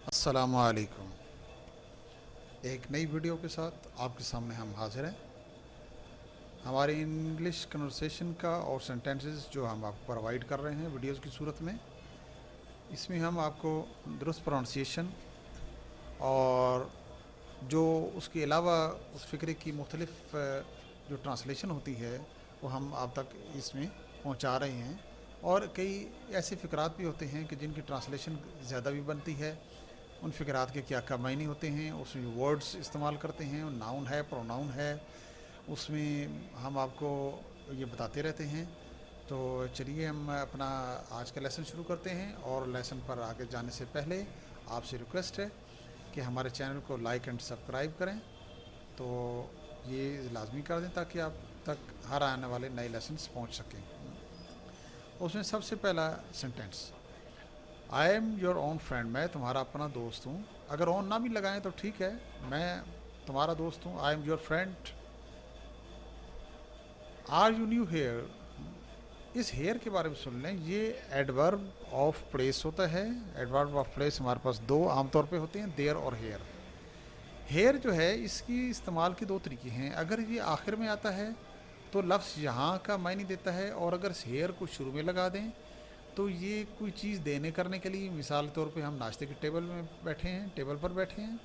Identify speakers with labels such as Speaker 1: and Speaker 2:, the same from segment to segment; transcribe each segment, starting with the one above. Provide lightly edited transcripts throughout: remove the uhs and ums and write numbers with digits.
Speaker 1: अस्सलामुअलैकुम। एक नई वीडियो के साथ आपके सामने हम हाजिर हैं। हमारी इंग्लिश कन्वर्सेशन का और सेंटेंसेस जो हम आपको प्रोवाइड कर रहे हैं वीडियोस की सूरत में, इसमें हम आपको दुरुस्त प्रोनाउंसिएशन और जो उसके अलावा उस फ़िक्रे की मुख्तलिफ जो ट्रांसलेशन होती है वो हम आप तक इसमें पहुंचा रहे हैं। और कई ऐसे फ़िक्रात भी होते हैं कि जिनकी ट्रांसलेशन ज़्यादा भी बनती है। उन फ़िक्रात के क्या क्या मायने होते हैं, उसमें वर्ड्स इस्तेमाल करते हैं, नाउन है, प्रोनाउन है, उसमें हम आपको ये बताते रहते हैं। तो चलिए हम अपना आज का लेसन शुरू करते हैं। और लेसन पर आगे जाने से पहले आपसे रिक्वेस्ट है कि हमारे चैनल को लाइक एंड सब्सक्राइब करें। तो ये लाजमी कर दें ताकि आप तक हर आने वाले नए लेसन्स पहुंच सकें। उसमें सबसे पहला sentence, I am your own friend, मैं तुम्हारा अपना दोस्त हूँ। अगर ओन ना भी लगाएं तो ठीक है, मैं तुम्हारा दोस्त हूँ। I am your friend. Are you new here, इस हेयर के बारे में सुन लें। ये एडवर्ब ऑफ प्लेस होता है। एडवर्ब ऑफ प्लेस हमारे पास दो आमतौर पे होते हैं, देयर और हेयर। हेयर जो है इसकी इस्तेमाल के दो तरीके हैं। अगर ये आखिर में आता है तो लफ्ज़ यहाँ का मायने देता है, और अगर हेयर को शुरू में लगा दें तो ये कोई चीज़ देने करने के लिए, मिसाल के तौर पे हम नाश्ते के टेबल में बैठे हैं, टेबल पर बैठे हैं।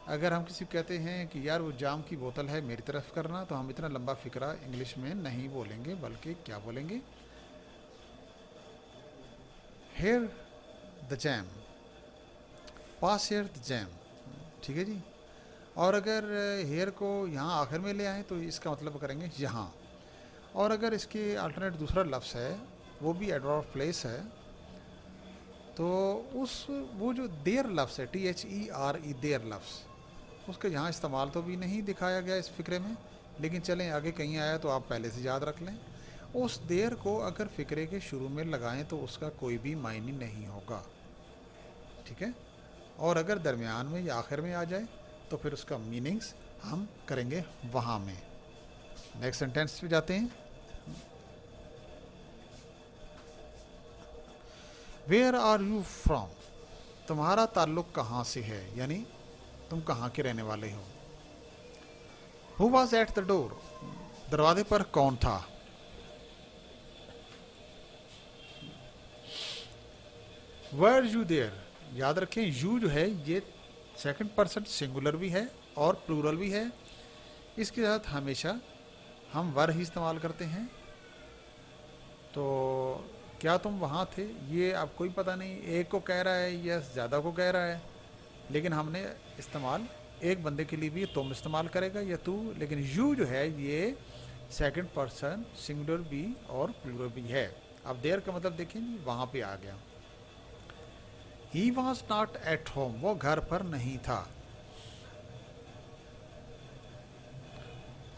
Speaker 1: अगर हम किसी को कहते हैं कि यार वो जाम की बोतल है मेरी तरफ करना, तो हम इतना लंबा फ़िक्रा इंग्लिश में नहीं बोलेंगे, बल्कि क्या बोलेंगे, here the jam, pass here the jam. ठीक है जी। और अगर हेयर को यहाँ आखिर में ले आएँ तो इसका मतलब करेंगे यहाँ। और अगर इसके अल्टरनेट दूसरा लफ्ज़ है, वो भी एडवर्ब ऑफ प्लेस है, तो उस वो जो देर लफ्ज़ है, THERE, देर लफ्ज़, उसका यहाँ इस्तेमाल तो भी नहीं दिखाया गया इस फ़िक्रे में, लेकिन चलें आगे कहीं आया तो आप पहले से याद रख लें। उस देर को अगर फ़िक्रे के शुरू में लगाएं तो उसका कोई भी मायने नहीं होगा। ठीक है। और अगर दरमियान में या आखिर में आ जाए तो फिर उसका मीनिंग्स हम करेंगे वहाँ में। नेक्स्ट सेंटेंस पे जाते हैं। वेयर आर यू फ्रॉम, तुम्हारा ताल्लुक़ कहाँ से है, यानी तुम कहाँ के रहने वाले हो। Who was at the door, दरवाजे पर कौन था। वर यू देयर, याद रखें यू जो है ये सेकंड पर्सन सिंगुलर भी है और प्लूरल भी है। इसके साथ हमेशा हम वर ही इस्तेमाल करते हैं। तो क्या तुम वहाँ थे, ये अब कोई पता नहीं एक को कह रहा है या ज़्यादा को कह रहा है, लेकिन हमने इस्तेमाल एक बंदे के लिए भी तुम इस्तेमाल करेगा या तू, लेकिन यू जो है ये सेकंड पर्सन सिंगुलर भी और प्लूरल भी है। अब देर का मतलब देखें वहाँ पे आ गया। He was not at home, वो घर पर नहीं था।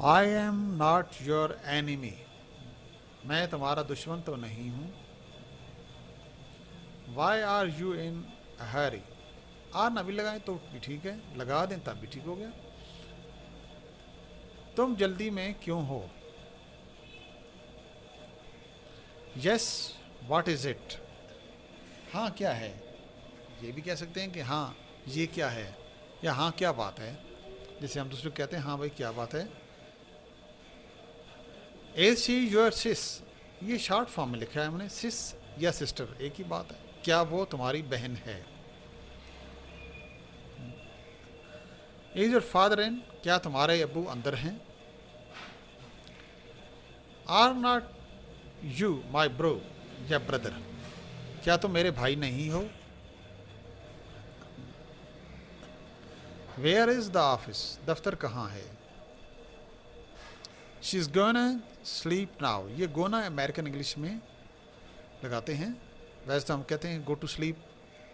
Speaker 1: I am not your enemy, मैं तुम्हारा दुश्मन तो नहीं हूँ। Why are you in hurry, are ना भी लगाएं तो भी ठीक है, लगा दें तब भी ठीक हो गया। तुम जल्दी में क्यों हो। यस व्हाट इज़ इट, हाँ क्या है। ये भी कह सकते हैं कि हाँ ये क्या है, या हाँ क्या बात है। जैसे हम दूसरे को कहते हैं हाँ भाई क्या बात है। इज शी योर सिस, ये शॉर्ट फॉर्म में लिखा है हमने, सिस या सिस्टर एक ही बात है। क्या वो तुम्हारी बहन है। इज योर फादर इन, क्या तुम्हारे अब्बू अंदर हैं। Are not you my bro या ब्रदर, क्या तुम मेरे भाई नहीं हो। वेयर इज़ द ऑफिस, दफ्तर कहाँ है। She is gonna sleep now, ये गोना अमेरिकन इंग्लिश में लगाते हैं। वैसे तो हम कहते हैं go to sleep,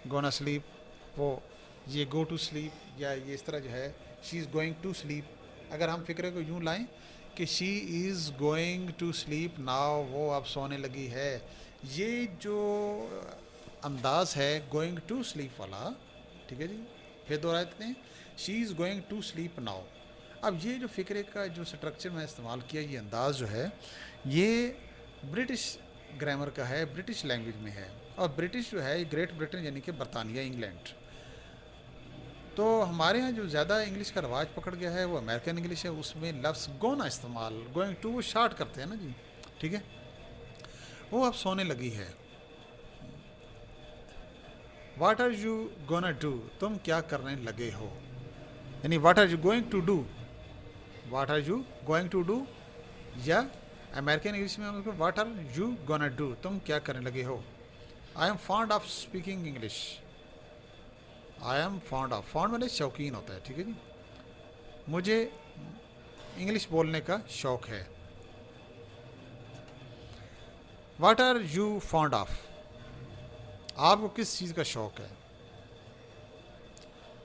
Speaker 1: gonna sleep, वो ये गो टू स्लीप या ये इस तरह जो है she is going to sleep. अगर हम फिक्रे को यूँ लाएं कि she is going to sleep now, वो अब सोने लगी है, ये जो अंदाज है गोइंग टू स्लीप वाला। ठीक है जी। फिर दोहरा देते हैं, she is going to sleep now. अब ये जो फ़िक्रे का जो स्ट्रक्चर मैं इस्तेमाल किया, ये अंदाज़ जो है ये ब्रिटिश ग्रामर का है, ब्रिटिश लैंग्वेज में है। और ब्रिटिश जो है ग्रेट ब्रिटेन यानी कि बरतानिया इंग्लैंड, तो हमारे यहाँ जो ज़्यादा इंग्लिश का रवाज पकड़ गया है वो अमेरिकन इंग्लिश है, उसमें लफ्ज़ गोना इस्तेमाल, गोइंग टू वो शार्ट करते हैं ना जी, ठीक है। वो अब सोने लगी है। What are you gonna do, तुम क्या करने लगे हो, यानी what are you going to do, what are you going to do, या अमेरिकन इंग्लिश में हम उसको what are you gonna do, तुम क्या करने लगे हो। I am fond of speaking English, I am fond of, fond मैंने शौकीन होता है, ठीक है जी। मुझे इंग्लिश बोलने का शौक है। What are you fond of, आपको किस चीज़ का शौक है।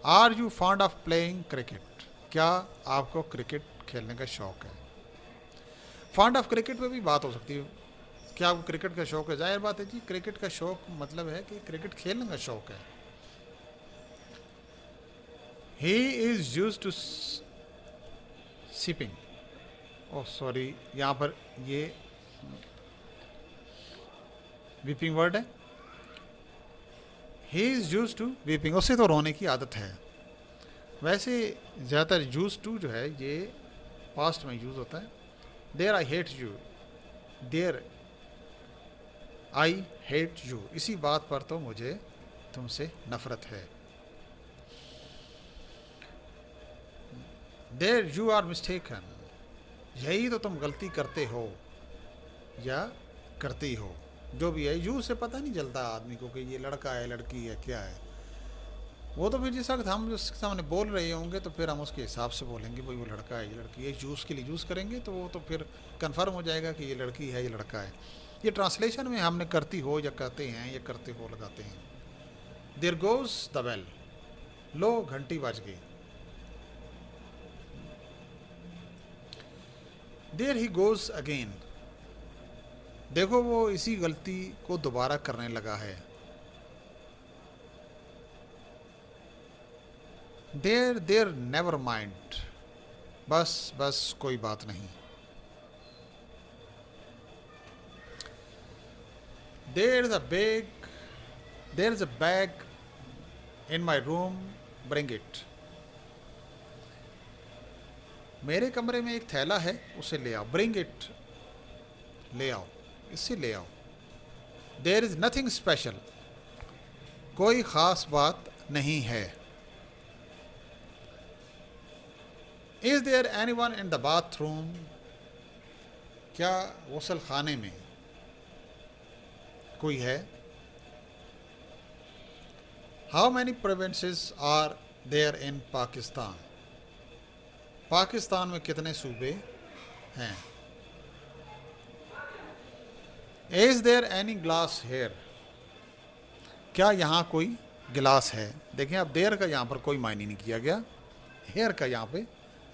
Speaker 1: Are you fond of playing cricket, क्या आपको क्रिकेट खेलने का शौक है। फॉन्ड ऑफ क्रिकेट पे भी बात हो सकती है, क्या आपको क्रिकेट का शौक है। जाहिर बात है जी, क्रिकेट का शौक मतलब है कि क्रिकेट खेलने का शौक है। He is use to sipping, oh sorry, यहाँ पर ये वीपिंग वर्ड है। He is use to weeping, उससे तो रोने की आदत है। वैसे ज़्यादातर यूज टू जो है ये पास्ट में यूज़ होता है। There I hate you, there I hate you, इसी बात पर तो मुझे तुमसे नफरत है। देयर यू आर मिस्टेकन, यही तो तुम गलती करते हो या करती हो, जो भी है। यू से पता नहीं चलता आदमी को कि ये लड़का है लड़की है क्या है। वो तो फिर जिस वक्त हम उसके सामने बोल रहे होंगे तो फिर हम उसके हिसाब से बोलेंगे, भाई वो लड़का है ये लड़की है। यूज़ के लिए यूज़ करेंगे तो वो तो फिर कंफर्म हो जाएगा कि ये लड़की है ये लड़का है। ये ट्रांसलेशन में हमने करती हो या करते हैं या करते हो लगाते हैं। देयर गोज द बेल, लो घंटी बज गई। देयर ही गोज अगेन, देखो वो इसी गलती को दोबारा करने लगा है। देयर देयर नेवर माइंड, बस बस कोई बात नहीं। There is a bag in my room, bring it, मेरे कमरे में एक थैला है उसे ले आओ। ब्रिंग इट, ले आओ, इससे ले आओ। देयर इज नथिंग स्पेशल, कोई ख़ास बात नहीं है। Is there anyone in the bathroom, क्या गुसल खाने में कोई है। How many provinces are there in Pakistan, Pakistan में कितने सूबे हैं। Is there any glass here, क्या यहाँ कोई गिलास है। देखें अब देयर का यहाँ पर कोई मायने नहीं किया गया, हेयर का यहाँ पे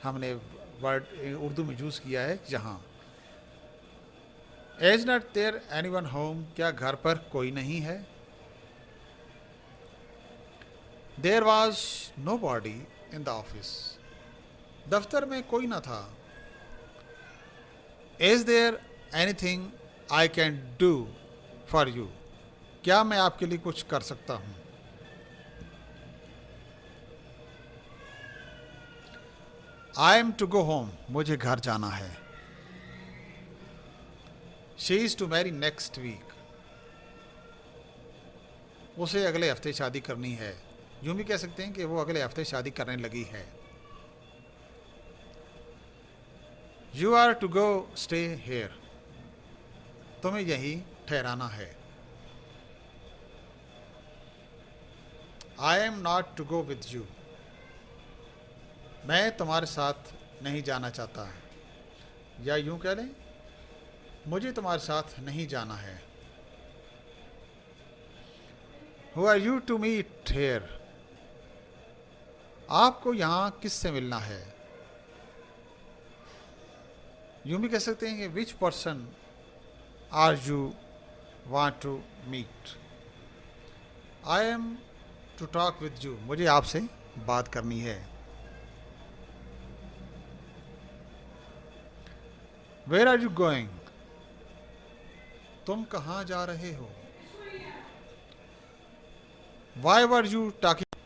Speaker 1: हमने वर्ड उर्दू में यूज़ किया है यहाँ। Is not there anyone home, क्या घर पर कोई नहीं है। There was nobody in the office, दफ्तर में कोई ना था। Is there anything I can do for you, क्या मैं आपके लिए कुछ कर सकता हूँ। I am to go home, मुझे घर जाना है। She is to marry next week, उसे अगले हफ्ते शादी करनी है। यूँ भी कह सकते हैं कि वो अगले हफ्ते शादी करने लगी है। You are to go stay here, तुम्हें यही ठहराना है। I am not to go with you, मैं तुम्हारे साथ नहीं जाना चाहता। या यूं कह लें, मुझे तुम्हारे साथ नहीं जाना है। Who are you to meet here, आपको यहाँ किससे मिलना है। यूं भी कह सकते हैं कि which person are you want to meet. I am to talk with you, मुझे आपसे बात करनी है। वेयर आर यू गोइंग, तुम कहाँ जा रहे हो। Why were you talking,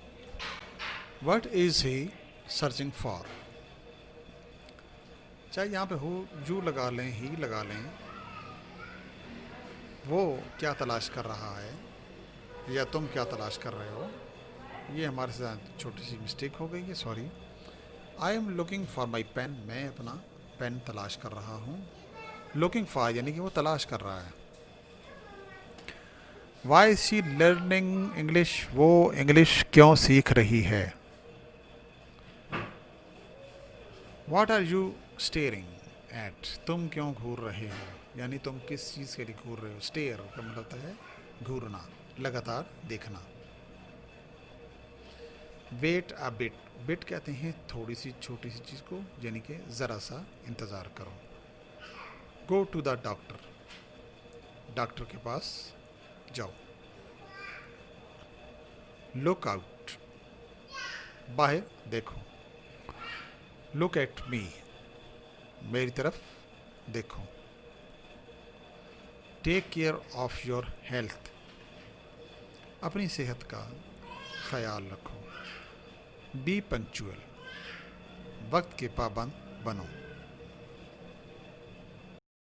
Speaker 1: what is he searching for. चाहे यहाँ पे हो यू लगा लें, ही लगा लें, वो क्या तलाश कर रहा है या तुम क्या तलाश कर रहे हो, ये हमारे साथ छोटी सी मिस्टेक हो गई है, sorry. I am looking for my pen, मैं अपना पेन तलाश कर रहा हूँ। लुकिंग फॉर यानी कि वो तलाश कर रहा है। Why is she learning English, वो इंग्लिश क्यों सीख रही है। What are you staring at, तुम क्यों घूर रहे हो, यानी तुम किस चीज़ के लिए घूर रहे हो। स्टेयर का मतलब होता है घूरना, लगातार देखना। वेट अ बिट, बिट कहते हैं थोड़ी सी छोटी सी चीज़ को, यानी कि ज़रा सा इंतज़ार करो। Go to the doctor, doctor के पास जाओ। लुक आउट, बाहर देखो। लुक एट मी, मेरी तरफ देखो। Take care of your health, अपनी सेहत का ख्याल रखो। बी पंक्चुअल, वक्त के पाबंद बनो।